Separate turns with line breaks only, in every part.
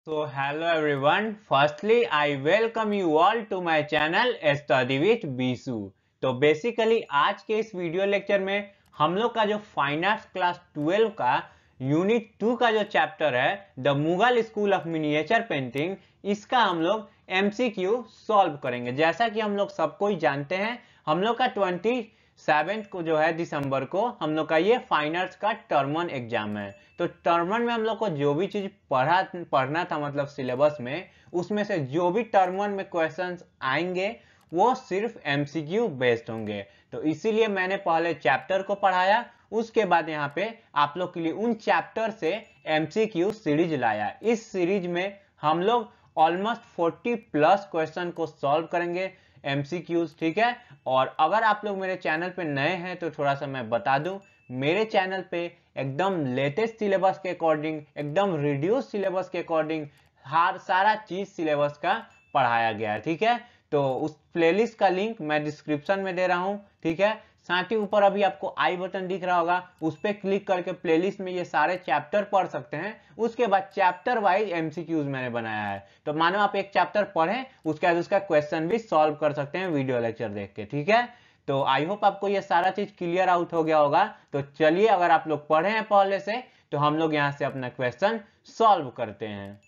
So hello everyone. Firstly, I welcome you all to my channel Study with Bisu. तो basically आज के इस video lecture में हम लोग का जो फाइन आर्ट्स क्लास 12 का यूनिट 2 का जो चैप्टर है the Mughal school of miniature painting, इसका हम लोग एमसीक्यू सॉल्व करेंगे। जैसा कि हम लोग सबको ही जानते हैं, हम लोग का 27 को जो है दिसंबर को हम लोग का ये फाइन आर्ट्स का टर्म 1 एग्जाम है। तो टर्म 1 में हम लोग को जो भी चीज पढ़ना था, मतलब सिलेबस में, उसमें से जो भी टर्म 1 में क्वेश्चंस आएंगे वो सिर्फ एमसीक्यू बेस्ड होंगे। तो इसीलिए मैंने पहले चैप्टर को पढ़ाया, उसके बाद यहाँ पे आप लोग के लिए उन चैप्टर से एमसीक्यू सीरीज लाया। इस सीरीज में हम लोग ऑलमोस्ट 40 प्लस क्वेश्चन को सॉल्व करेंगे एमसीक्यूज, ठीक है। और अगर आप लोग मेरे चैनल पे नए हैं तो थोड़ा सा मैं बता दूं, मेरे चैनल पे एकदम लेटेस्ट सिलेबस के अकॉर्डिंग, एकदम रिड्यूस सिलेबस के अकॉर्डिंग हर सारा चीज सिलेबस का पढ़ाया गया है, ठीक है। तो उस प्लेलिस्ट का लिंक मैं डिस्क्रिप्शन में दे रहा हूं, ठीक है। साथ ही ऊपर अभी आपको आई बटन दिख रहा होगा, उस पर क्लिक करके प्लेलिस्ट में ये सारे चैप्टर पढ़ सकते हैं। उसके बाद चैप्टर वाइज एमसीक्यूज मैंने बनाया है, तो मानो आप एक चैप्टर पढ़ें, उसके बाद उसका क्वेश्चन भी सॉल्व कर सकते हैं वीडियो लेक्चर देख के, ठीक है। तो आई होप आपको ये सारा चीज क्लियर आउट हो गया होगा। तो चलिए, अगर आप लोग पढ़े हैं पहले से, तो हम लोग यहां से अपना क्वेश्चन सॉल्व करते हैं।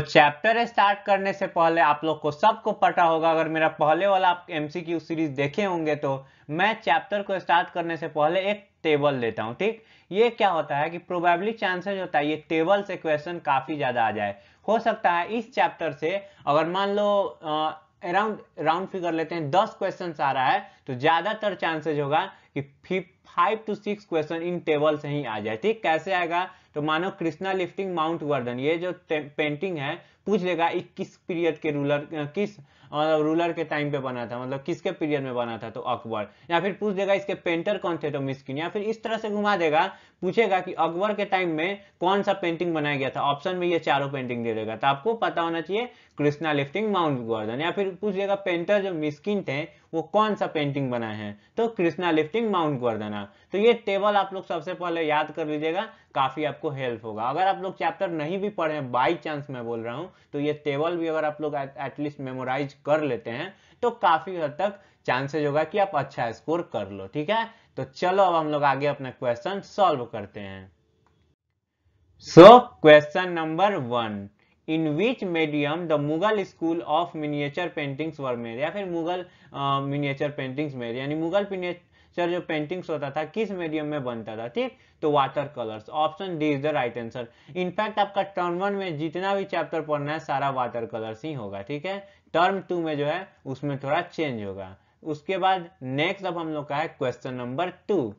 चैप्टर स्टार्ट करने से पहले आप लोग को सबको पता होगा, अगर मेरा पहले वाला आप एमसीक्यू सीरीज देखे होंगे, तो मैं चैप्टर को स्टार्ट करने से पहले एक टेबल लेता हूं, ठीक। ये क्या होता है कि प्रोबेबली चांसेस होता है ये टेबल से क्वेश्चन काफी ज्यादा आ जाए। हो सकता है इस चैप्टर से अगर मान लो राउंड फिगर लेते हैं 10 क्वेश्चन आ रहा है, तो ज्यादातर चांसेज होगा कि 5 to 6 क्वेश्चन इन टेबल से ही आ जाए, ठीक। कैसे आएगा, तो मानो कृष्णा लिफ्टिंग माउंट वर्धन, ये जो पेंटिंग है, पूछ लेगा किस पीरियड के रूलर, किस रूलर के टाइम पे बना था, मतलब किसके पीरियड में बना था, तो अकबर। या फिर पूछ देगा इसके पेंटर कौन थे, तो मिस्किन। या फिर इस तरह से घुमा देगा, पूछेगा कि अकबर के टाइम में कौन सा पेंटिंग बनाया गया था, ऑप्शन में ये चारों पेंटिंग दे देगा, तो आपको पता होना चाहिए कृष्णा लिफ्टिंग माउंट वर्धन। या फिर पूछ देगा पेंटर जो मिस्किन थे वो कौन सा पेंटिंग बनाए हैं, तो कृष्णा लिफ्टिंग माउंट वर्धना। तो ये टेबल आप लोग सबसे पहले याद कर लीजिएगा, काफी आपको हेल्प होगा। अगर आप लोग चैप्टर नहीं भी पढ़े, बाई चांस मैं बोल रहा हूं, तो ये टेबल भी अगर आप लोग एटलीस्ट मेमोराइज कर लेते हैं, तो काफी हद तक चांसेज होगा कि आप अच्छा स्कोर कर लो, ठीक है। तो चलो अब हम लोग आगे अपना क्वेश्चन सॉल्व करते हैं। Question number 1, in which medium the Mughal school of miniature paintings were made, या फिर मुगल मिनिएचर पेंटिंग्स मेड, यानी मुगल मिनिएचर जो पेंटिंग्स होता था किस मीडियम में बनता था, ठीक। तो water colours, option D is the right answer. In fact आपका टर्म 1 में जितना भी चैप्टर पढ़ना है सारा वाटर कलर्स ही होगा, ठीक है। टर्म 2 में जो है उसमें थोड़ा चेंज होगा। उसके बाद नेक्स्ट अब हम लोग का है question number 2,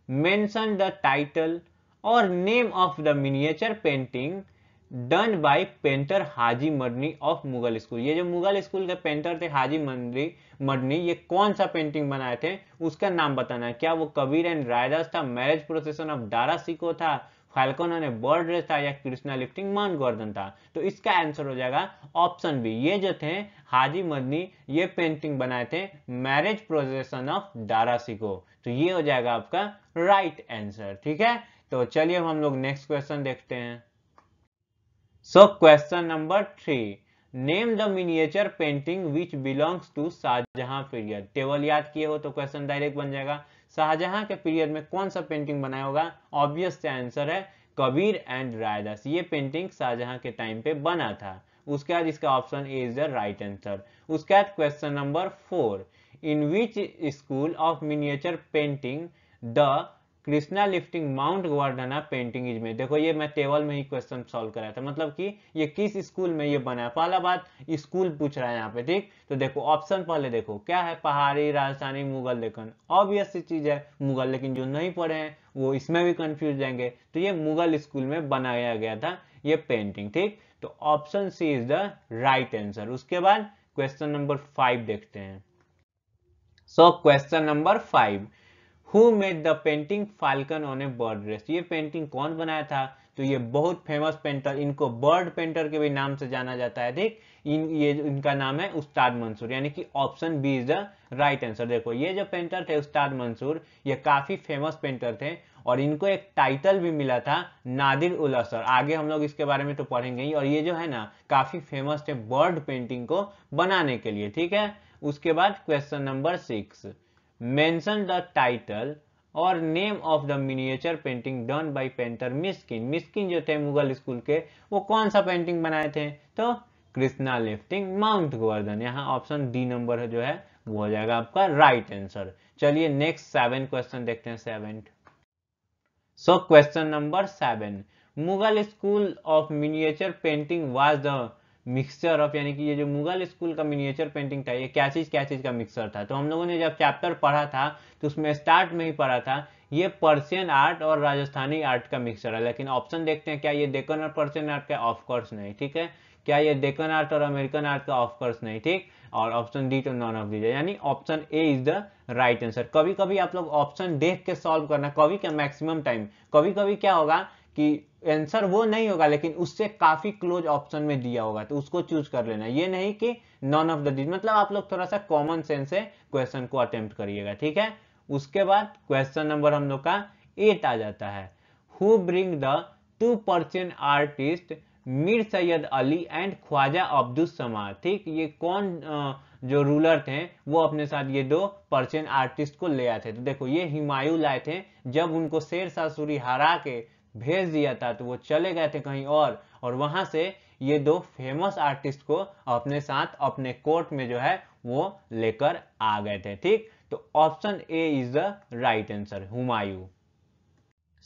mention the title और name of the miniature painting done by painter Haji Madni of Mughal school. ये जो मुगल स्कूल के पेंटर थे हाजी मदनी, ये कौन सा पेंटिंग बनाए थे, उसका नाम बताना है। क्या वो कबीर एंड रायदास था, मैरिज प्रोसेशन ऑफ दारा सिको था, फाल्कन ने बर्ड रेस था, या कृष्णा लिफ्टिंग माउंट वर्धन था। तो इसका आंसर हो जाएगा ऑप्शन बी। ये जो थे हाजी मदनी, ये पेंटिंग बनाए थे मैरिज प्रोसेशन ऑफ दारा सिको। तो ये हो जाएगा आपका राइट आंसर, ठीक है। तो चलिए हम लोग नेक्स्ट क्वेश्चन देखते हैं। Question number 3, name the miniature painting which belongs to Shahjahan period. Table याद किए हो तो क्वेश्चन डायरेक्ट बन जाएगा, शाहजहां के पीरियड में कौन सा पेंटिंग बनाया होगा। ऑब्वियस से आंसर है कबीर एंड रायदास, ये पेंटिंग शाहजहां के टाइम पे बना था। उसके बाद इसका option A is the right answer. उसके बाद question number 4, in which school of miniature painting the Krishna lifting mount Vardhana painting is में। देखो ये मैं टेबल में ही क्वेश्चन सॉल्व कराया था, मतलब कि ये किस स्कूल में ये बना है। पहला बात स्कूल पूछ रहा है यहाँ पे, ठीक। तो देखो ऑप्शन पहले देखो क्या है, पहाड़ी, राजस्थानी, मुगल लेखन। ऑब्वियस सी चीज है मुगल, लेकिन जो नहीं पढ़े हैं वो इसमें भी कंफ्यूज जाएंगे। तो ये मुगल स्कूल में बनाया गया था ये पेंटिंग, ठीक। तो option C is the right answer. उसके बाद क्वेश्चन नंबर 5 देखते हैं। Question number 5, who made the painting falcon on a bird rest. ये पेंटिंग कौन बनाया था, तो ये बहुत फेमस पेंटर, इनको बर्ड पेंटर के भी नाम से जाना जाता है। ठीक, इनका नाम है उस्ताद मंसूर, यानी कि option B is the right answer. देखो ये जो पेंटर थे उस्ताद मंसूर, ये काफी फेमस पेंटर थे और इनको एक टाइटल भी मिला था नादिर उल असर। आगे हम लोग इसके बारे में तो पढ़ेंगे ही। और ये जो है ना काफी फेमस थे बर्ड पेंटिंग को बनाने के लिए। ठीक है, उसके बाद question number 6, mention the title और name of the miniature painting done by painter Miskin. Miskin जो थे मुगल स्कूल के, वो कौन सा पेंटिंग बनाए थे? तो कृष्णा लिफ्टिंग माउंट गोवर्धन। यहाँ ऑप्शन डी नंबर जो है वो हो जाएगा आपका राइट आंसर। चलिए नेक्स्ट 7 क्वेश्चन देखते हैं। 7, सो question number 7, Mughal school of miniature painting was the mixture of, यानी कि ये जो मुगल स्कूल का मिनिएचर पेंटिंग था ये क्या चीज का मिक्सचर था? तो हम लोगों ने जब चैप्टर पढ़ा था तो उसमें स्टार्ट में ही पढ़ा था ये पर्शियन आर्ट और राजस्थानी आर्ट का मिक्सचर है। लेकिन ऑप्शन देखते हैं, क्या ये डेक्कन और पर्शियन आर्ट का? ऑफकोर्स नहीं। ठीक है, क्या ये डेक्कन आर्ट और अमेरिकन आर्ट का? ऑफकोर्स नहीं। ठीक, और ऑप्शन डी तो नॉन ऑफ दीजिए, यानी option A is the right answer. कभी कभी आप लोग ऑप्शन देख के सॉल्व करना, कभी क्या मैक्सिमम टाइम, कभी कभी क्या होगा कि आंसर वो नहीं होगा लेकिन उससे काफी क्लोज ऑप्शन में दिया होगा तो उसको चूज कर लेना। ये नहीं कि नॉन ऑफ द दिस, मतलब आप लोग थोड़ा सा कॉमन सेंस से क्वेश्चन को अटेम्प्ट करिएगा। ठीक है, उसके बाद क्वेश्चन नंबर हम लोग का 8 आ जाता है, who bring the 2 Persian artist Mir Sayyid Ali and Khwaja Abdul Samad. ठीक, ये कौन जो रूलर थे वो अपने साथ ये 2 पर्शियन आर्टिस्ट को ले आए थे? तो देखो ये हुमायूं लाए थे, जब उनको शेर शाह सूरी हरा के भेज दिया था तो वो चले गए थे कहीं और वहां से ये 2 फेमस आर्टिस्ट को अपने साथ अपने कोर्ट में जो है वो लेकर आ गए थे। ठीक, तो option A is the right answer, Humayun.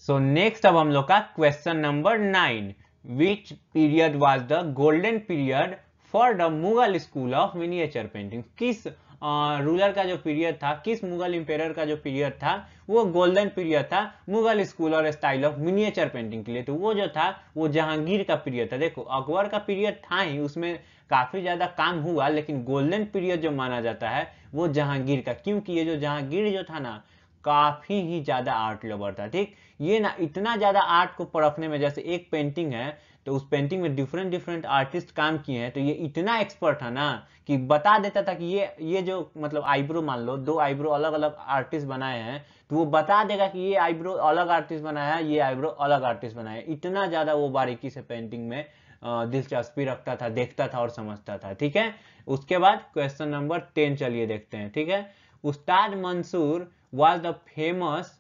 So next अब हम लोग का question number 9, which period was the golden period for the Mughal school of miniature painting? किस रूलर का जो पीरियड था, किस मुगल इंपेरर का जो पीरियड था वो गोल्डन पीरियड था मुगल स्कूल और स्टाइल ऑफ मिनिएचर पेंटिंग के लिए? तो वो जो था वो जहांगीर का पीरियड था। देखो अकबर का पीरियड था ही, उसमें काफी ज्यादा काम हुआ, लेकिन गोल्डन पीरियड जो माना जाता है वो जहांगीर का, क्योंकि ये जो जहांगीर जो था ना काफी ही ज्यादा आर्ट लवर था। ठीक, ये ना इतना ज्यादा आर्ट को परखने में, जैसे एक पेंटिंग है तो उस पेंटिंग में डिफरेंट डिफरेंट आर्टिस्ट काम किए हैं, तो ये इतना एक्सपर्ट था ना कि बता देता था कि ये जो मतलब आईब्रो, मान लो 2 आईब्रो अलग अलग आर्टिस्ट बनाए हैं तो वो बता देगा कि ये आईब्रो अलग आर्टिस्ट बनाया है, ये आईब्रो अलग आर्टिस्ट बनाया है। इतना ज्यादा वो बारीकी से पेंटिंग में दिलचस्पी रखता था, देखता था और समझता था। ठीक है, उसके बाद क्वेश्चन नंबर 10 चलिए देखते हैं। ठीक है, Ustad Mansur was the famous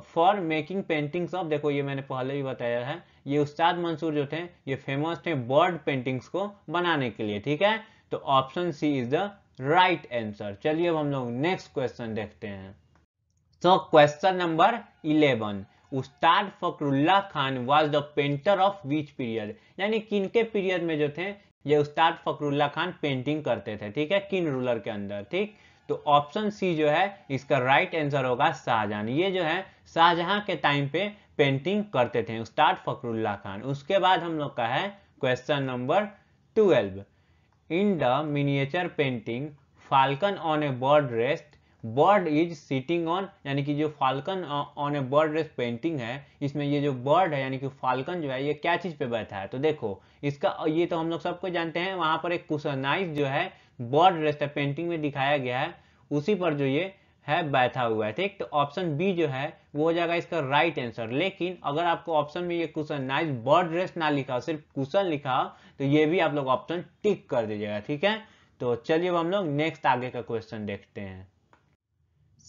for making paintings of, देखो ये मैंने पहले भी बताया है, ये उस्ताद मंसूर जो थे ये फेमस थे बर्ड पेंटिंग्स को बनाने के लिए। ठीक है, तो option C is the right answer. चलिए अब हम लोग नेक्स्ट क्वेश्चन देखते हैं। तो question number 11, Ustad Fakhrullah Khan was the painter of which period? यानी किन के पीरियड में जो थे ये उस्ताद फखरुल्लाह खान पेंटिंग करते थे? ठीक है, किन रूलर के अंदर? ठीक, तो ऑप्शन सी जो है इसका राइट आंसर होगा शाहजहां। ये जो है शाहजहां के टाइम पे पेंटिंग करते थे उस्ताद फखरुल्लाह खान। उसके बाद हम लोग का है question number 12, in the miniature painting falcon on a bird rest bird is sitting on, यानी कि जो falcon on a bird rest painting है इसमें ये जो बर्ड है यानी कि फाल्कन जो है ये क्या चीज पे बैठा है? तो देखो इसका ये तो हम लोग सबको जानते हैं, वहां पर एक कुशनाइज जो है बर्ड रेस्ट है पेंटिंग में दिखाया गया है, उसी पर जो ये है बैठा हुआ है। ठीक, तो ऑप्शन बी जो है वो हो जाएगा इसका राइट आंसर। लेकिन अगर आपको ऑप्शन में ये कुशनाइज बर्ड रेस्ट ना लिखा हो, सिर्फ कुशन लिखा हो, तो ये भी आप लोग ऑप्शन टिक कर दीजिएगा। ठीक है, तो चलिए अब हम लोग नेक्स्ट आगे का क्वेश्चन देखते हैं।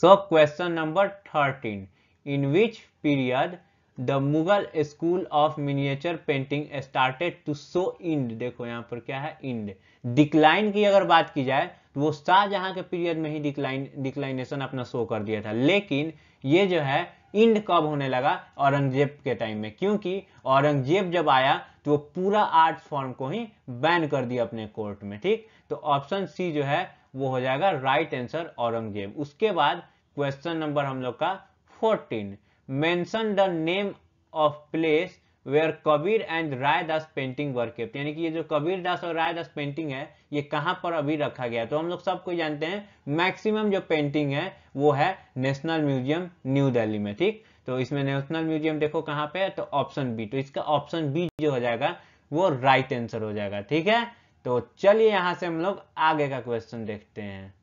So question number 13, in which period the Mughal school of miniature painting started to show end? देखो यहाँ पर क्या है, इंड। डिक्लाइन की अगर बात की जाए तो वो शाहजहां के पीरियड में ही डिक्लाइनेशन अपना शो कर दिया था, लेकिन ये जो है इंड कब होने लगा? औरंगजेब के टाइम में, क्योंकि औरंगजेब जब आया तो वो पूरा आर्ट फॉर्म को ही बैन कर दिया अपने कोर्ट में। ठीक, तो ऑप्शन सी जो है वो हो जाएगा राइट आंसर, औरंगजेब। उसके बाद क्वेश्चन नंबर हम लोग का 14, mention the name of place where Kabir and Raidas painting were kept? यानी कि ये जो कबीर दास और रायदास पेंटिंग है ये कहां पर अभी रखा गया? तो हम लोग सबको जानते हैं मैक्सिमम जो पेंटिंग है वो है नेशनल म्यूजियम न्यू दिल्ली में। ठीक, तो इसमें नेशनल म्यूजियम देखो कहाँ पे है, तो ऑप्शन बी। तो इसका ऑप्शन बी जो हो जाएगा वो राइट आंसर हो जाएगा। ठीक है, तो चलिए यहां से हम लोग आगे का क्वेश्चन देखते हैं।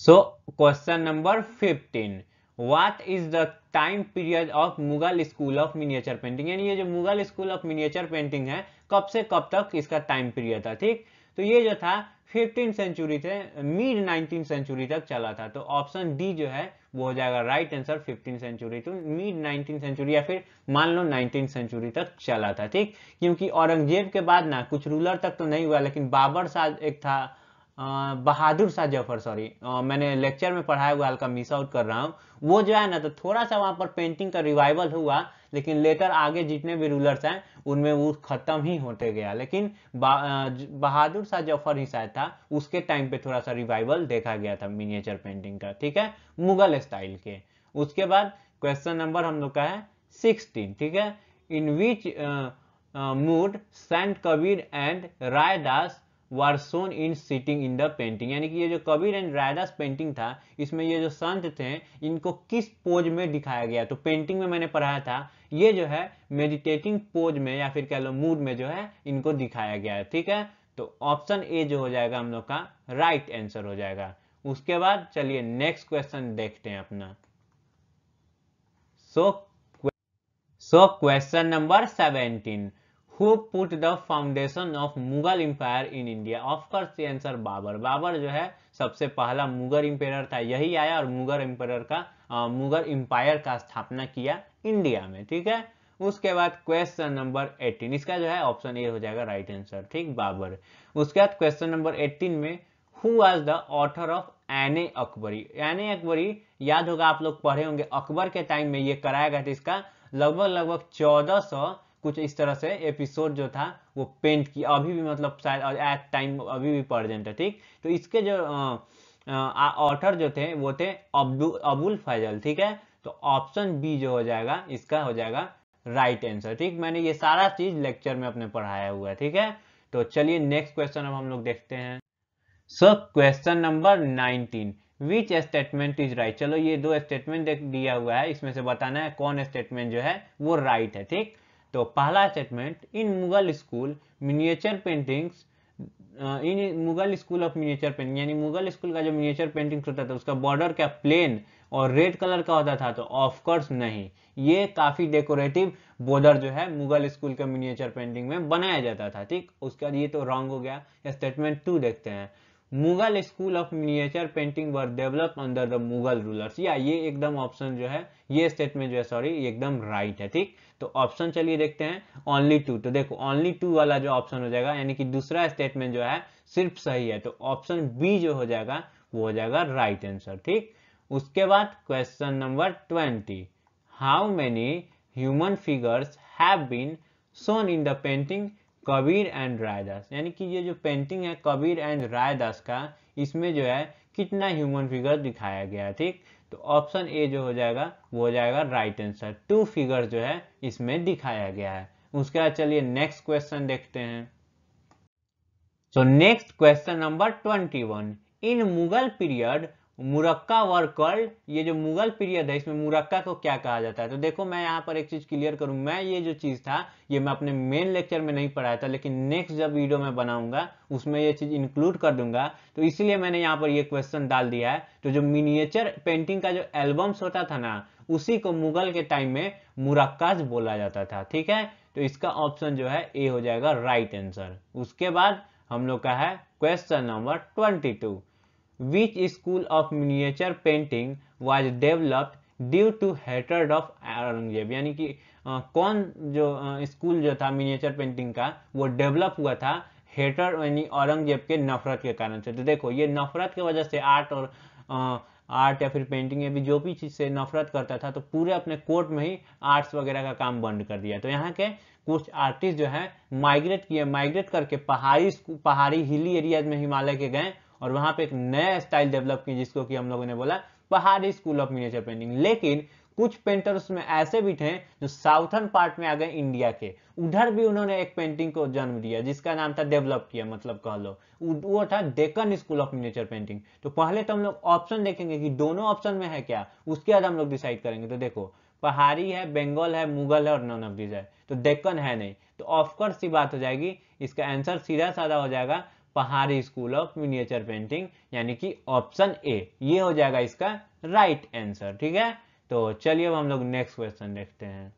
So question number 15, what is the time period of Mughal school of miniature painting, यानी ये जो Mughal school of miniature painting है कब से कब तक इसका टाइम पीरियड था। ठीक, तो ये जो था 15 सेंचुरी से मिड 19 सेंचुरी तक चला था। तो ऑप्शन डी जो है वो हो जाएगा right answer, 15 century to mid 19 century, या फिर मान लो 19 सेंचुरी तक चला था। ठीक, क्योंकि औरंगजेब के बाद ना कुछ रूलर तक तो नहीं हुआ, लेकिन बाबर शाह एक था, बहादुर शाह जफर, सॉरी मैंने लेक्चर में पढ़ाया हुआ, हल्का मिस आउट कर रहा हूँ। वो जो है ना, तो थोड़ा सा वहां पर पेंटिंग का रिवाइवल हुआ, लेकिन लेटर आगे जितने भी रूलर्स हैं उनमें वो खत्म ही होते गया। लेकिन बहादुर शाह जफर ही शायद था, उसके टाइम पे थोड़ा सा रिवाइवल देखा गया था मिनिएचर पेंटिंग का। ठीक है, मुगल स्टाइल के। उसके बाद क्वेश्चन नंबर हम लोग का है 16। ठीक है, in which mood saint Kabir and Raidas were shown in sitting in the painting, यानी कि ये जो कबीर एंड रायदास पेंटिंग था, इसमें ये जो संत थे इनको किस पोज में दिखाया गया। तो पेंटिंग में मैंने पढ़ाया था, ये जो है मेडिटेटिंग पोज में या फिर कह लो मूड में जो है इनको दिखाया गया है। ठीक है, तो ऑप्शन ए जो हो जाएगा हम लोग का राइट आंसर हो जाएगा। उसके बाद चलिए नेक्स्ट क्वेश्चन देखते हैं अपना। So question number 17, Who put the foundation of Mughal empire in India? Of course answer Babur. Babur जो है सबसे पहला मुगल एम्पायर था, यही आया और मुगल एम्पायर का मुगल एम्पायर का स्थापना किया इंडिया में। ठीक है, उसके बाद क्वेश्चन नंबर 18, इसका जो है ऑप्शन ए हो जाएगा राइट आंसर। ठीक, बाबर। उसके बाद क्वेश्चन नंबर 18 में who was the author of एने अकबरी? एने अकबरी याद होगा, आप लोग पढ़े होंगे, अकबर के टाइम में ये कराया गया था। इसका लगभग 1400 कुछ इस तरह से एपिसोड जो था वो पेंट किया, अभी भी मतलब शायद एट टाइम अभी भी प्रेजेंट है। ठीक, तो इसके जो ऑथर जो थे वो थे अबुल फैजल। ठीक है, तो ऑप्शन बी जो हो जाएगा इसका हो जाएगा राइट आंसर। ठीक, मैंने ये सारा चीज लेक्चर में अपने पढ़ाया हुआ है। ठीक है, तो चलिए नेक्स्ट क्वेश्चन अब हम लोग देखते हैं। So question number 19, which statement is right? चलो ये दो स्टेटमेंट दिया हुआ है, इसमें से बताना है कौन स्टेटमेंट जो है वो राइट है। ठीक, तो पहला statement, in Mughal school miniature paintings, in Mughal school of miniature painting, यानी मुगल स्कूल का जो मिनिएचर पेंटिंग होता था उसका बॉर्डर क्या प्लेन और रेड कलर का होता था? तो ऑफकोर्स नहीं, ये काफी डेकोरेटिव बॉर्डर जो है मुगल स्कूल के मिनिएचर पेंटिंग में बनाया जाता था। ठीक, उसका ये तो रॉन्ग हो गया। स्टेटमेंट 2 देखते हैं, Mughal school of miniature painting were develop under the Mughal rulers, या ये एकदम ऑप्शन जो है, ये स्टेटमेंट जो है सॉरी, एकदम राइट है। ठीक, तो ऑप्शन चलिए देखते हैं, ओनली 2। तो देखो ओनली 2 वाला जो ऑप्शन हो जाएगा, यानी कि दूसरा स्टेटमेंट जो है सिर्फ सही है, तो ऑप्शन बी जो हो जाएगा वो हो जाएगा राइट आंसर। ठीक, उसके बाद question number 20, how many human figures have been shown in the painting Kabir and Raidas, यानी कि ये जो पेंटिंग है कबीर एंड रायदास का, इसमें जो है कितना ह्यूमन फिगर दिखाया गया है। ठीक, तो ऑप्शन ए जो हो जाएगा वो हो जाएगा राइट आंसर, 2 फिगर जो है इसमें दिखाया गया है। उसके बाद चलिए नेक्स्ट क्वेश्चन देखते हैं। So next question number 21, in Mughal period Murakka were called, ये जो मुगल पीरियड है इसमें मुरक्का को क्या कहा जाता है? तो देखो मैं यहाँ पर एक चीज क्लियर करूं, मैं ये जो चीज था ये मैं अपने मेन लेक्चर में नहीं पढ़ाया था, लेकिन नेक्स्ट जब वीडियो में बनाऊंगा उसमें ये चीज इंक्लूड कर दूंगा, तो इसलिए मैंने यहाँ पर ये क्वेश्चन डाल दिया है। तो जो मिनिएचर पेंटिंग का जो एल्बम्स होता था ना, उसी को मुगल के टाइम में मुरक्काज बोला जाता था। ठीक है, तो इसका ऑप्शन जो है ए हो जाएगा राइट आंसर। उसके बाद हम लोग का है question number 22, which school of miniature painting was developed due to hatred of Aurangzeb, यानी कि कौन जो स्कूल जो था मिनिएचर पेंटिंग का वो डेवलप हुआ था हेटर यानी औरंगजेब के नफरत के कारण से। तो देखो ये नफरत की वजह से आर्ट या फिर पेंटिंग या भी जो भी चीज से नफरत करता था, तो पूरे अपने कोर्ट में ही आर्ट्स वगैरह का काम बंद कर दिया। तो यहाँ के कुछ आर्टिस्ट जो है माइग्रेट करके पहाड़ी हिली एरियाज में हिमालय के गए और वहां पे एक नया स्टाइल डेवलप किया, जिसको कि हम लोगों ने बोला पहाड़ी स्कूल ऑफ मिनिएचर पेंटिंग। लेकिन कुछ पेंटर्स में ऐसे भी थे जो साउथर्न पार्ट में आ गए इंडिया के, उधर भी उन्होंने एक पेंटिंग को जन्म दिया जिसका नाम था, डेवलप किया मतलब कह लो, वो था Deccan school of miniature painting. तो पहले तो हम लोग ऑप्शन देखेंगे कि दोनों ऑप्शन में है क्या, उसके बाद हम लोग डिसाइड करेंगे। तो देखो पहाड़ी है, बंगाल है, मुगल है और नॉन ऑफ दिस है। तो डेक्कन है नहीं, तो ऑफकोर्स सी बात हो जाएगी, इसका आंसर सीधा साधा हो जाएगा पहाड़ी स्कूल ऑफ मिनिएचर पेंटिंग, यानी कि ऑप्शन ए, ये हो जाएगा इसका राइट आंसर। ठीक है, तो चलिए अब हम लोग नेक्स्ट क्वेश्चन देखते हैं।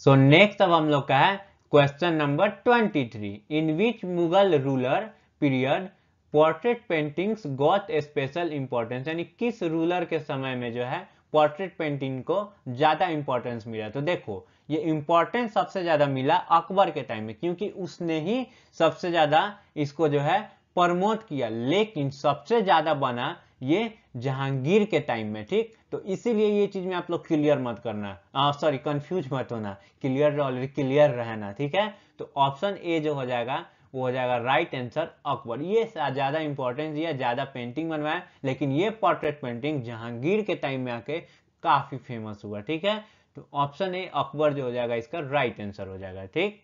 सो नेक्स्ट अब हम लोग का है question number 23, in which Mughal ruler period portrait paintings got special importance, यानी किस रूलर के समय में जो है पोर्ट्रेट पेंटिंग को ज्यादा इंपॉर्टेंस मिला। तो देखो ये इंपॉर्टेंस सबसे ज्यादा मिला अकबर के टाइम में, क्योंकि उसने ही सबसे ज्यादा इसको जो है प्रमोट किया, लेकिन सबसे ज्यादा बना ये जहांगीर के टाइम में। ठीक, तो इसीलिए ये चीज में आप लोग क्लियर मत करना, सॉरी कंफ्यूज मत होना, क्लियर ऑलरेडी क्लियर रहना। ठीक है, तो ऑप्शन ए जो हो जाएगा वो हो जाएगा राइट आंसर अकबर। ये ज्यादा इंपॉर्टेंस दिया, ज्यादा पेंटिंग बनवाया, लेकिन ये पोर्ट्रेट पेंटिंग जहांगीर के टाइम में आके काफी फेमस हुआ। ठीक है, तो ऑप्शन ए अकबर जो हो जाएगा इसका राइट आंसर हो जाएगा। ठीक,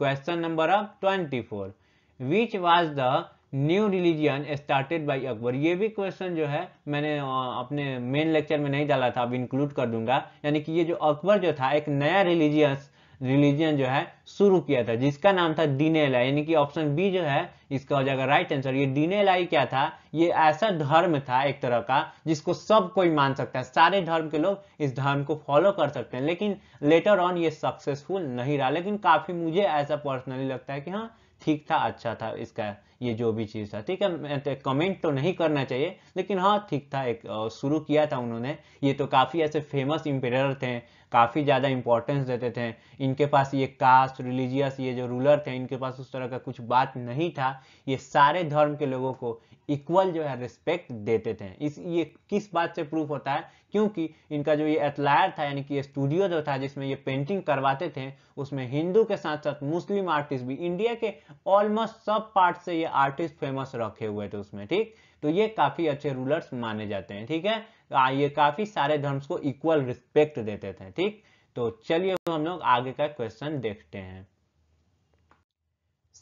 क्वेश्चन नंबर अब 24, which was the new religion started by Akbar. ये भी क्वेश्चन जो है मैंने अपने मेन लेक्चर में नहीं डाला था, अब इंक्लूड कर दूंगा। यानी कि ये जो अकबर जो था एक नया रिलीजियन जो है शुरू किया था, जिसका नाम था दीन इलाही, यानी कि ऑप्शन बी जो है इसका हो जाएगा राइट आंसर। ये दीन इलाही क्या था, ये ऐसा धर्म था एक तरह का जिसको सब कोई मान सकता है, सारे धर्म के लोग इस धर्म को फॉलो कर सकते हैं, लेकिन लेटर ऑन ये सक्सेसफुल नहीं रहा। लेकिन काफी मुझे ऐसा पर्सनली लगता है कि हाँ ठीक था, अच्छा था इसका ये जो भी चीज था। ठीक है, कमेंट तो नहीं करना चाहिए, लेकिन हाँ ठीक था, एक शुरू किया था उन्होंने। ये तो काफी ऐसे फेमस इंपेरर थे, काफी ज्यादा इंपॉर्टेंस देते थे, इनके पास ये कास्ट रिलीजियस ये जो रूलर थे इनके पास उस तरह का कुछ बात नहीं था, ये सारे धर्म के लोगों को इक्वल जो है रिस्पेक्ट देते थे। इस ये किस बात से प्रूफ होता है, क्योंकि इनका जो ये एटलायर था, यानी कि स्टूडियो जो था जिसमें ये पेंटिंग करवाते थे, उसमें हिंदू के साथ साथ मुस्लिम आर्टिस्ट भी, इंडिया के ऑलमोस्ट सब पार्ट से ये आर्टिस्ट फेमस रखे हुए थे उसमें। ठीक, तो ये काफी अच्छे रूलर्स माने जाते हैं। ठीक है, ये काफी सारे धर्म्स को इक्वल रिस्पेक्ट देते थे। ठीक, तो चलिए हम लोग आगे का क्वेश्चन देखते हैं।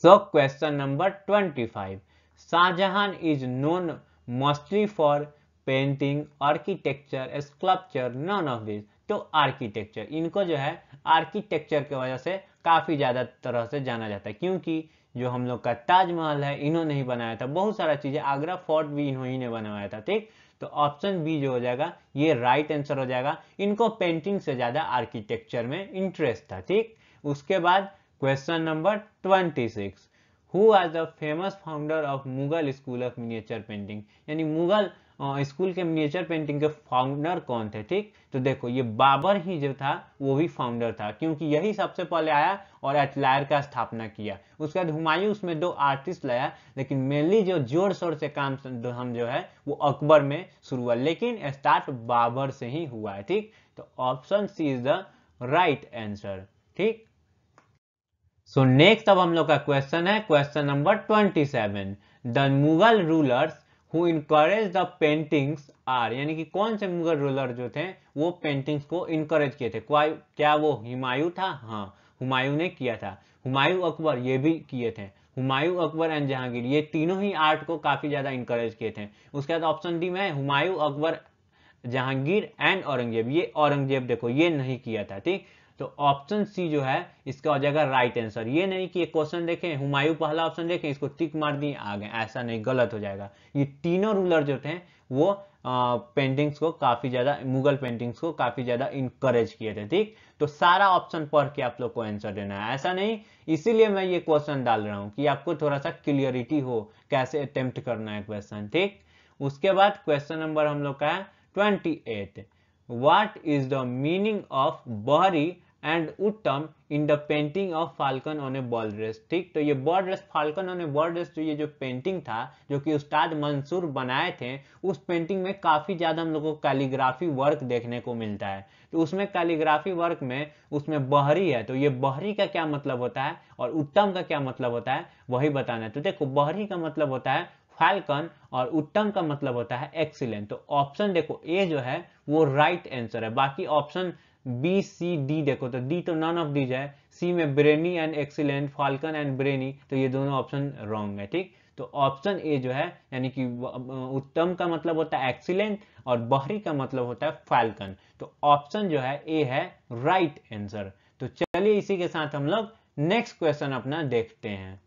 So question number 25, Shahjahan is known mostly for painting, architecture, sculpture, none of this. तो आर्किटेक्चर, इनको जो है आर्किटेक्चर की वजह से काफी ज्यादा तरह से जाना जाता है, क्योंकि जो हम लोग का ताजमहल है इन्होंने ही बनाया था, बहुत सारा चीजें, आगरा फोर्ट भी इन्होंने ने बनवाया था। ठीक, तो ऑप्शन बी जो हो जाएगा ये राइट आंसर हो जाएगा। इनको पेंटिंग से ज्यादा आर्किटेक्चर में इंटरेस्ट था। ठीक, उसके बाद question number 26, who was the famous founder of Mughal school of miniature painting, यानी मुगल स्कूल के मिनिएचर पेंटिंग के फाउंडर कौन थे। ठीक, तो देखो ये बाबर ही जो था वो भी फाउंडर था, क्योंकि यही सबसे पहले आया और एटलायर का स्थापना किया। उसके बाद हुमायूं उसमें 2 आर्टिस्ट लाया, लेकिन मेनली जो जोर शोर से काम हम जो है वो अकबर में शुरू हुआ, लेकिन स्टार्ट बाबर से ही हुआ है। ठीक, तो option C is the right answer. ठीक, सो नेक्स्ट अब हम लोग का क्वेश्चन है question number 27, the Mughal rulers who encourage the paintings are, यानी कि कौन से मुगल रूलर जो थे वो पेंटिंग्स को इनकरेज किए थे। क्या वो हुमायूं था? हाँ, हुमायूं ने किया था। हुमायूं, अकबर ये भी किए थे। हुमायूं, अकबर एंड जहांगीर ये तीनों ही आर्ट को काफी ज्यादा इंकरेज किए थे। उसके बाद ऑप्शन डी में हुमायूं, अकबर, जहांगीर एंड औरंगजेब। ये औरंगजेब देखो ये नहीं किया था। ठीक, तो ऑप्शन सी जो है इसका हो जाएगा राइट आंसर। ये नहीं कि एक क्वेश्चन देखें हुमायूं पहला ऑप्शन देखें इसको टिक मार दिए आ गए, ऐसा नहीं, गलत हो जाएगा। ये तीनों रूलर जो थे वो पेंटिंग्स को काफी ज्यादा, मुगल पेंटिंग्स को काफी ज्यादा इंकरेज किए थे। ठीक, तो सारा ऑप्शन पढ़ के आप लोग को आंसर देना है, ऐसा नहीं। इसीलिए मैं ये क्वेश्चन डाल रहा हूं कि आपको थोड़ा सा क्लियरिटी हो कैसे अटेम्प्ट करना है क्वेश्चन। ठीक, उसके बाद क्वेश्चन नंबर हम लोग का है 28, what is the meaning of बहरी एंड उत्तम इन the painting of falcon on A ball dress. ठीक, तो ये ball dress, falcon on A ball dress जो ये जो पेंटिंग था जो कि उस्ताद मंसूर बनाए थे, उस पेंटिंग में काफी ज्यादा हम लोग को कैलीग्राफी वर्क देखने को मिलता है। तो उसमें कैलीग्राफी वर्क में उसमें बहरी है, तो ये बहरी का क्या मतलब होता है और उत्तम का क्या मतलब होता है वही बताना है। तो देखो बहरी का मतलब होता है फाल्कन और उत्तम का मतलब होता है एक्सीलेंट। तो ऑप्शन देखो ए जो है वो राइट आंसर है। बाकी ऑप्शन बी, सी, डी देखो तो डी तो नॉन ऑफ दीज है, सी में brainy and excellent, falcon and brainy, तो ये दोनों ऑप्शन रॉन्ग है। ठीक, तो ऑप्शन ए जो है यानी कि उत्तम का मतलब होता है एक्सीलेंट और बहरी का मतलब होता है फाल्कन। तो ऑप्शन जो है ए है राइट आंसर। तो चलिए इसी के साथ हम लोग नेक्स्ट क्वेश्चन अपना देखते हैं।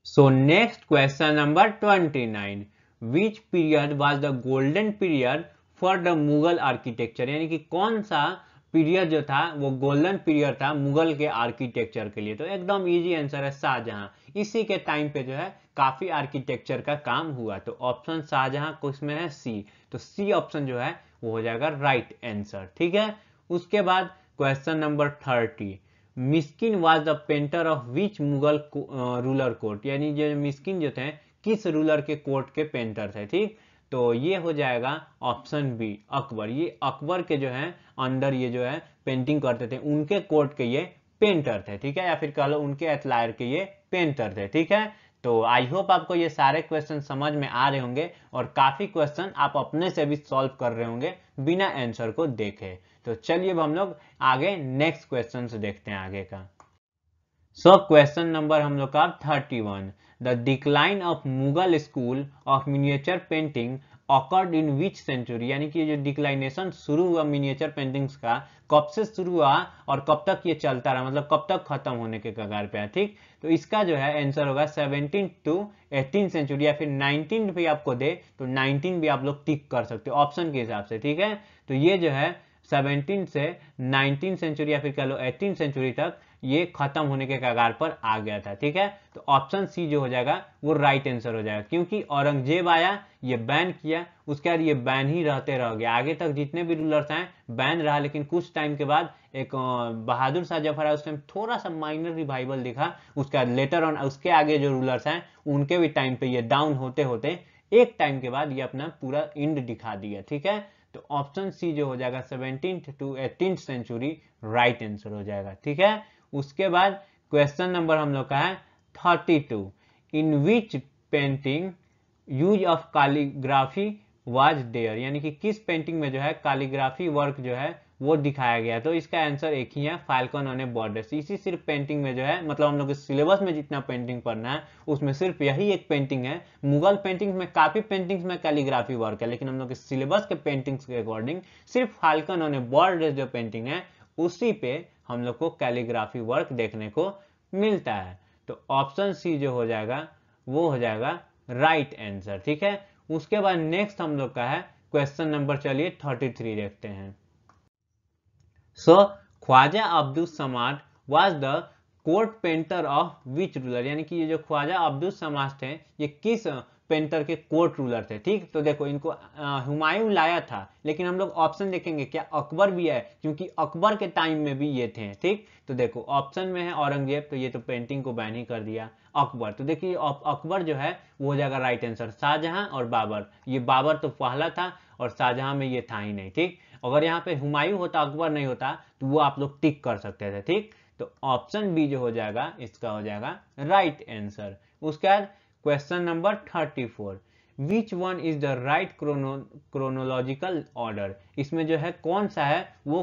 So next question number 29, which period was the golden period for the Mughal architecture, यानी कि कौन सा पीरियड जो था वो गोल्डन पीरियड था मुगल के आर्किटेक्चर के लिए। तो एकदम इजी आंसर है शाहजहां। इसी के टाइम पे जो है काफी आर्किटेक्चर का काम हुआ। तो ऑप्शन शाहजहां किसमें है, सी। तो सी ऑप्शन जो है वो हो जाएगा राइट आंसर। ठीक है, उसके बाद question number 30, Miskin was the painter of which Mughal ruler court, यानी जो मिस्किन जो थे किस रूलर के कोर्ट के पेंटर थे। ठीक, तो ये हो जाएगा ऑप्शन बी अकबर। ये अकबर के जो है अंडर ये जो है पेंटिंग करते थे, उनके कोर्ट के ये पेंटर थे। ठीक है, या फिर कह लो उनके एतलायर के ये पेंटर थे। ठीक है, तो आई होप आपको ये सारे क्वेश्चन समझ में आ रहे होंगे और काफी क्वेश्चन आप अपने से भी सॉल्व कर रहे होंगे बिना आंसर को देखे। तो चलिए अब हम लोग आगे नेक्स्ट क्वेश्चन से देखते हैं आगे का। सो क्वेश्चन नंबर हम लोग का 31, the decline of Mughal school of miniature painting occurred in which century, यानी कि जो डिक्लाइनेशन शुरू हुआ मिनिएचर पेंटिंग्स का कब से शुरू हुआ और कब तक ये चलता रहा, मतलब कब तक खत्म होने के कगार पे है। ठीक, तो इसका जो है आंसर होगा 17 to 18 सेंचुरी, या फिर 19 भी आपको दे तो 19 भी आप लोग टिक कर सकते हो ऑप्शन के हिसाब से। ठीक है, तो ये जो है 17 से 19 सेंचुरी या फिर कह लो 18 सेंचुरी तक ये खत्म होने के कगार पर आ गया था। ठीक है, तो ऑप्शन सी जो हो जाएगा वो राइट आंसर हो जाएगा, क्योंकि औरंगजेब आया, ये बैन किया, उसके बाद ये बैन ही रहते रह गया। आगे तक जितने भी रूलर्स हैं बैन रहा, लेकिन कुछ टाइम के बाद एक बहादुर शाह जफर है, उस टाइम थोड़ा सा माइनर रिवाइवल दिखा। उसके बाद लेटर ऑन उसके आगे जो रूलर्स हैं उनके भी टाइम पे ये डाउन होते होते एक टाइम के बाद ये अपना पूरा इंड दिखा दिया। ठीक है, तो ऑप्शन सी जो हो जाएगा 17th to 18th century right answer हो जाएगा। ठीक है, उसके बाद क्वेश्चन नंबर हम लोग का है 32, in which painting use of calligraphy was there, यानी कि किस पेंटिंग में जो है कैलीग्राफी वर्क जो है वो दिखाया गया। तो इसका आंसर एक ही है, फाल्कन ऑन ए बॉर्डर। इसी सिर्फ पेंटिंग में जो है, मतलब हम लोग के सिलेबस में जितना पेंटिंग पढ़ना है उसमें सिर्फ यही एक पेंटिंग है। मुगल पेंटिंग्स में काफी पेंटिंग्स में कैलीग्राफी वर्क है, लेकिन हम लोग के सिलेबस के पेंटिंग्स के अकॉर्डिंग सिर्फ फाल्कन ऑन ए बॉर्डर जो पेंटिंग है उसी पे हम लोग को कैलीग्राफी वर्क देखने को मिलता है। तो ऑप्शन सी जो हो जाएगा वो हो जाएगा राइट आंसर। ठीक है, उसके बाद नेक्स्ट हम लोग का है क्वेश्चन नंबर, चलिए 33 देखते हैं। So Khwaja Abdul Samad was the court painter of which ruler, यानी कि ये जो ख्वाजा अब्दुल समाद थे ये किस पेंटर के कोर्ट रूलर थे। ठीक, तो देखो इनको हुमायूं लाया था, लेकिन हम लोग ऑप्शन देखेंगे क्या अकबर भी है, क्योंकि अकबर के टाइम में भी ये थे। ठीक, तो देखो ऑप्शन में है औरंगजेब, तो ये तो पेंटिंग को बैन ही कर दिया। अकबर, तो देखिए अकबर जो है वो हो जाएगा राइट आंसर। शाहजहां और बाबर, ये बाबर तो पहला था और शाहजहां में ये था ही नहीं। ठीक, अगर यहाँ पे हुमायूं होता अकबर नहीं होता तो वो आप लोग टिक कर सकते थे। ठीक, तो ऑप्शन बी जो हो जाएगा इसका हो जाएगा राइट आंसर। उसके बाद question number 34, which one is the right chronological order, इसमें जो है कौन सा है वो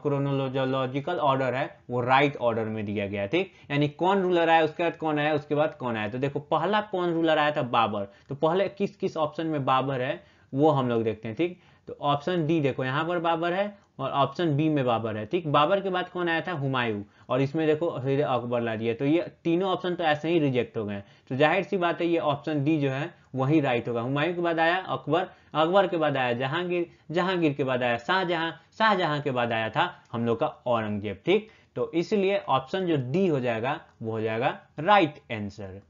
क्रोनोलॉजिकल ऑर्डर है वो राइट ऑर्डर में दिया गया। ठीक, यानी कौन रूलर आया उसके बाद कौन आया उसके बाद कौन आया। तो देखो पहला कौन रूलर आया था, बाबर। तो पहले किस किस ऑप्शन में बाबर है वो हम लोग देखते हैं। ठीक, तो ऑप्शन डी देखो यहाँ पर बाबर है और ऑप्शन बी में बाबर है। ठीक, बाबर के बाद कौन आया था, हुमायूं, और इसमें देखो फिर अकबर ला दिया। तो ये तीनों ऑप्शन तो ऐसे ही रिजेक्ट हो गए। तो जाहिर सी बात है ये ऑप्शन डी जो है वही राइट होगा। हुमायूं के बाद आया अकबर, अकबर के बाद आया जहांगीर, जहांगीर के बाद आया शाहजहां, शाहजहां के बाद आया था हम लोग का औरंगजेब। ठीक, तो इसलिए ऑप्शन जो डी हो जाएगा वो हो जाएगा राइट आंसर।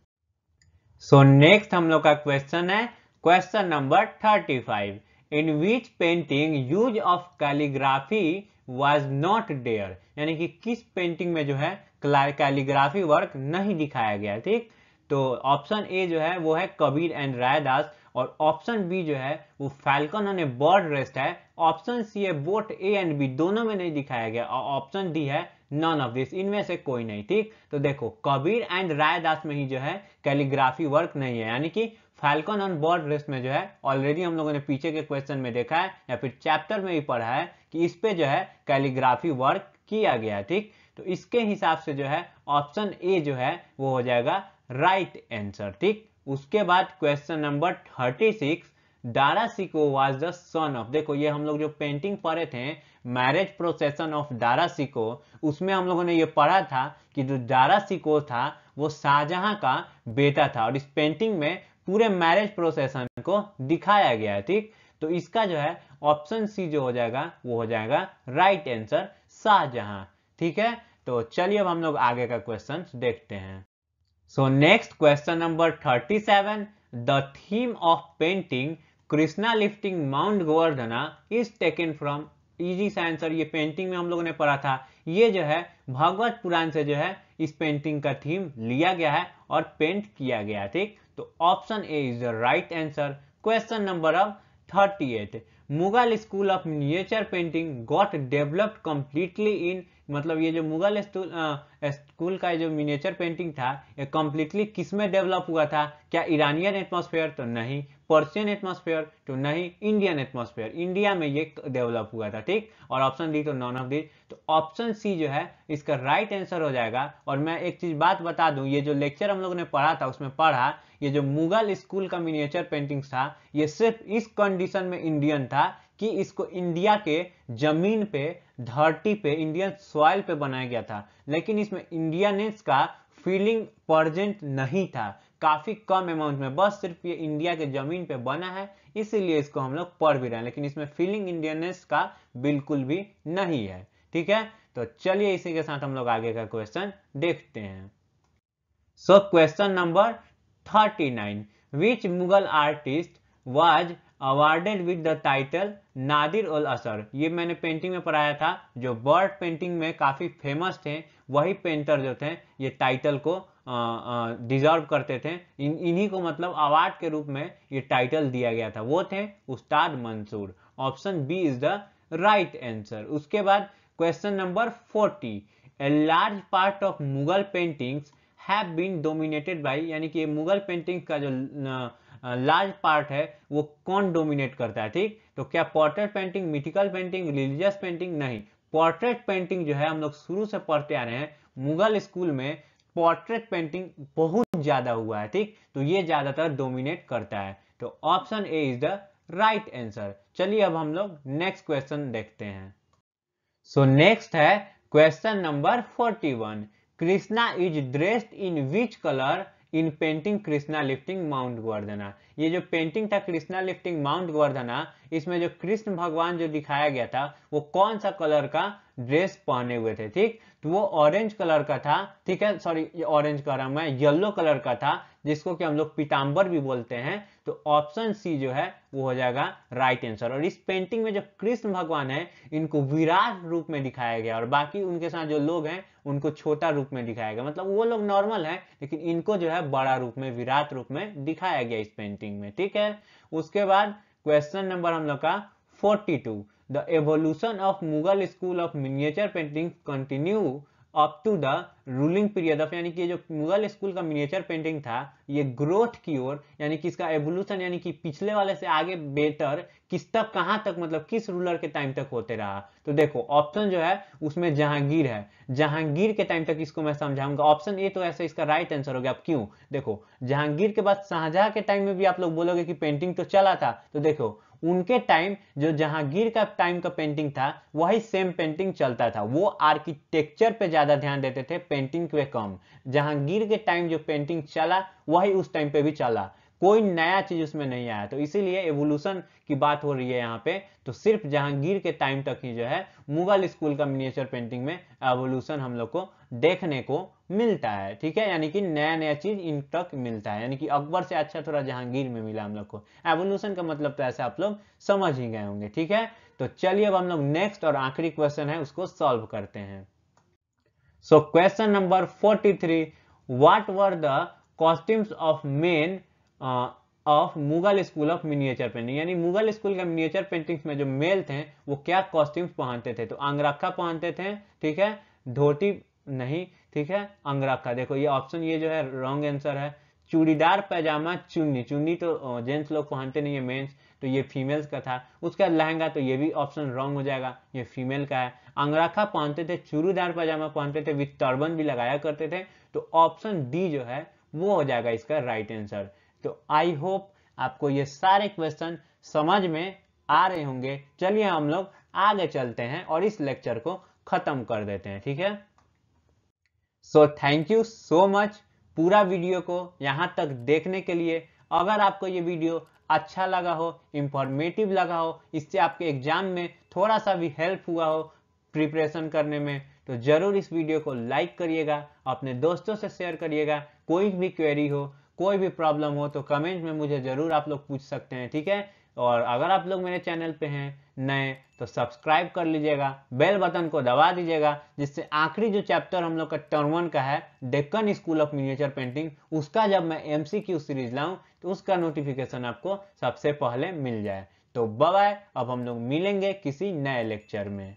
सो नेक्स्ट हम लोग का क्वेश्चन है question number 35, in which painting use of calligraphy was not there, यानी कि किस पेंटिंग में जो है कैलीग्राफी वर्क नहीं दिखाया गया। ठीक, तो ऑप्शन ए जो है वो है कबीर एंड रायदास, और ऑप्शन बी जो है वो falcon on a bird rest है। ऑप्शन सी है बोट ए एंड बी दोनों में नहीं दिखाया गया, और ऑप्शन डी है नॉन ऑफ दिस, इनमें से कोई नहीं। ठीक, तो देखो कबीर एंड रायदास में ही जो है कैलीग्राफी वर्क नहीं है, यानी कि फाल्कन ऑन बर्ड रेस्ट में जो है ऑलरेडी हम लोगों ने पीछे के क्वेश्चन में देखा है या फिर चैप्टर में भी पढ़ा है कि इस पे जो है कैलीग्राफी वर्क किया गया है। ठीक, तो इसके हिसाब से जो है ऑप्शन ए जो है वो हो जाएगा राइट आंसर। ठीक, उसके बाद question number 36, Dara Shikoh was the son of, देखो ये हम लोग जो पेंटिंग पढ़े थे marriage procession of Dara Shikoh, उसमें हम लोगों ने ये पढ़ा था कि जो दारा शिकोह था वो शाहजहां का बेटा था, और इस पेंटिंग में पूरे मैरिज प्रोसेशन को दिखाया गया है। ठीक, तो इसका जो है ऑप्शन सी जो हो जाएगा वो हो जाएगा राइट आंसर, शाहजहां। ठीक है, तो चलिए अब हम लोग आगे का क्वेश्चन देखते हैं। So next question number 37, the theme of painting Krishna lifting mount Govardhana is taken from, easy सा आंसर, ये पेंटिंग में हम लोगों ने पढ़ा था, ये जो है भगवत पुराण से जो है इस पेंटिंग का थीम लिया गया है और पेंट किया गया। ठीक, तो option A is the right answer. Question number अब 38, Mughal school of miniature painting got developed completely in, मतलब ये जो मुगल स्कूल का जो मिनिएचर पेंटिंग था ये कंप्लीटली किस में डेवलप हुआ था? क्या ईरानियन एटमॉस्फेयर? तो नहीं। Persian atmosphere? तो नहीं। इंडियन एटमॉस्फेयर, इंडिया में ये डेवलप हुआ था। ठीक, और ऑप्शन डी तो नॉन ऑफ दी, तो ऑप्शन सी जो है इसका राइट आंसर हो जाएगा। और मैं एक चीज बात बता दूं, ये जो लेक्चर हम लोगों ने पढ़ा था उसमें पढ़ा ये जो मुगल स्कूल का मिनिएचर पेंटिंग था ये सिर्फ इस कंडीशन में इंडियन था कि इसको इंडिया के जमीन पे, धरती पे, इंडियन सॉइल पे बनाया गया था, लेकिन इसमें इंडियनेस का फीलिंग प्रेजेंट नहीं था, काफी कम अमाउंट में, बस सिर्फ ये इंडिया के जमीन पे बना है इसीलिए इसको हम लोग पढ़ भी रहे हैं, लेकिन इसमें फीलिंग इंडियनेस का बिल्कुल भी नहीं है। ठीक है, तो चलिए इसी के साथ हम लोग आगे का क्वेश्चन देखते हैं। So question number 39, which Mughal artist was awarded with the title Nadir ul Asr, ये मैंने पेंटिंग में पढ़ाया था, जो बर्ड पेंटिंग में काफी फेमस थे वही पेंटर जो थे ये टाइटल को डिजर्व करते थे, इन्हीं को मतलब अवार्ड के रूप में ये टाइटल दिया गया था, वो थे Ustad Mansur. Option B is the right answer. उसके बाद question number 40, a large part of Mughal paintings have been dominated by, यानी कि मुगल पेंटिंग का जो लार्ज पार्ट है वो कौन डोमिनेट करता है? ठीक, तो क्या portrait painting, mythical painting, religious painting? नहीं, पोर्ट्रेट पेंटिंग जो है हम लोग शुरू से पढ़ते आ रहे हैं, मुगल स्कूल में पोर्ट्रेट पेंटिंग बहुत ज्यादा हुआ है। ठीक, तो ये ज्यादातर डोमिनेट करता है, तो option A is the right answer. चलिए अब हम लोग नेक्स्ट क्वेश्चन देखते हैं। सो नेक्स्ट है question number 41, Krishna is dressed in which colour in painting Krishna lifting mount Govardhana, ये जो पेंटिंग था कृष्णा लिफ्टिंग माउंट गोवर्धना, इसमें जो कृष्ण भगवान जो दिखाया गया था वो कौन सा कलर का ड्रेस पहने हुए थे? ठीक, तो वो ऑरेंज कलर का था। ठीक है, सॉरी ये ऑरेंज कह रहा हूं मैं, येलो कलर का था, जिसको कि हम लोग पीतांबर भी बोलते हैं, तो ऑप्शन सी जो है वो हो जाएगा राइट आंसर। और इस पेंटिंग में जो कृष्ण भगवान है इनको विराट रूप में दिखाया गया और बाकी उनके साथ जो लोग हैं उनको छोटा रूप में दिखाया गया, मतलब वो लोग नॉर्मल है लेकिन इनको जो है बड़ा रूप में, विराट रूप में दिखाया गया इस पेंटिंग में। ठीक है, उसके बाद क्वेश्चन नंबर हम लोग का 42, the evolution of Mughal school of miniature painting continue up to the ruling period of, यानी कि जो मुगल स्कूल का मिनिएचर पेंटिंग था ये ग्रोथ की ओर, यानी कि इसका एवोल्यूशन यानी कि पिछले वाले से आगे बेटर किस तक, कहां तक, मतलब किस रूलर के टाइम तक होते रहा? तो देखो ऑप्शन जो है उसमें जहांगीर है, जहांगीर के टाइम तक इसको मैं समझाऊंगा। ऑप्शन ए तो ऐसे इसका राइट आंसर हो गया। अब क्यों? देखो जहांगीर के बाद शाहजहां के टाइम में भी आप लोग बोलोगे कि पेंटिंग तो चला था, तो देखो उनके टाइम जो जहांगीर का टाइम का पेंटिंग था वही सेम पेंटिंग चलता था, वो आर्किटेक्चर पे ज्यादा ध्यान देते थे, पेंटिंग पे कम। जहांगीर के टाइम जो पेंटिंग चला वही उस टाइम पे भी चला, कोई नया चीज उसमें नहीं आया, तो इसीलिए एवोल्यूशन की बात हो रही है यहाँ पे, तो सिर्फ जहांगीर के टाइम तक ही जो है मुगल स्कूल का मिनिएचर पेंटिंग में एवोल्यूशन हम लोग को देखने को मिलता है। ठीक है, यानी कि नया नया चीज इन तक मिलता है, यानी कि अकबर से अच्छा थोड़ा जहांगीर में मिला हम लोग को। एवोल्यूशन का मतलब तो ऐसे आप लोग समझ ही गए होंगे। ठीक है, तो चलिए अब हम लोग नेक्स्ट और आखिरी क्वेश्चन है उसको सॉल्व करते हैं। So question number 43, what were the costumes of main of Mughal school of miniature painting, यानी मुगल स्कूल के मिनिएचर पेंटिंग्स में जो मेल थे वो क्या कॉस्ट्यूम्स पहनते थे? तो अंगरखा पहनते थे, ठीक है, धोती नहीं, ठीक है, अंगरखा। देखो ये ऑप्शन ये जो है रॉन्ग आंसर है। चूड़ीदार पैजामा चुन्नी, चुन्नी तो जेंट्स लोग पहनते नहीं है मेंस, तो ये फीमेल्स का था। उसका लहंगा, तो ये भी ऑप्शन रॉन्ग हो जाएगा, ये फीमेल का है। अंगरखा पहनते थे, चूड़ीदार पैजामा पहनते थे, विद टर्बन भी लगाया करते थे, तो ऑप्शन डी जो है वो हो जाएगा इसका राइट आंसर। तो आई होप आपको ये सारे क्वेश्चन समझ में आ रहे होंगे। चलिए हम लोग आगे चलते हैं और इस लेक्चर को खत्म कर देते हैं, ठीक है। So thank you so much पूरा वीडियो को यहां तक देखने के लिए। अगर आपको ये वीडियो अच्छा लगा हो, इंफॉर्मेटिव लगा हो, इससे आपके एग्जाम में थोड़ा सा भी हेल्प हुआ हो प्रिपरेशन करने में, तो जरूर इस वीडियो को लाइक करिएगा, अपने दोस्तों से शेयर करिएगा। कोई भी क्वेरी हो, कोई भी प्रॉब्लम हो तो कमेंट में मुझे जरूर आप लोग पूछ सकते हैं, ठीक है। और अगर आप लोग मेरे चैनल पे हैं नए तो सब्सक्राइब कर लीजिएगा, बेल बटन को दबा दीजिएगा, जिससे आखिरी जो चैप्टर हम लोग का टर्म 1 का है Deccan school of miniature painting, उसका जब मैं एमसीक्यू सीरीज लाऊं तो उसका नोटिफिकेशन आपको सबसे पहले मिल जाए। तो बाय बाय, अब हम लोग मिलेंगे किसी नए लेक्चर में।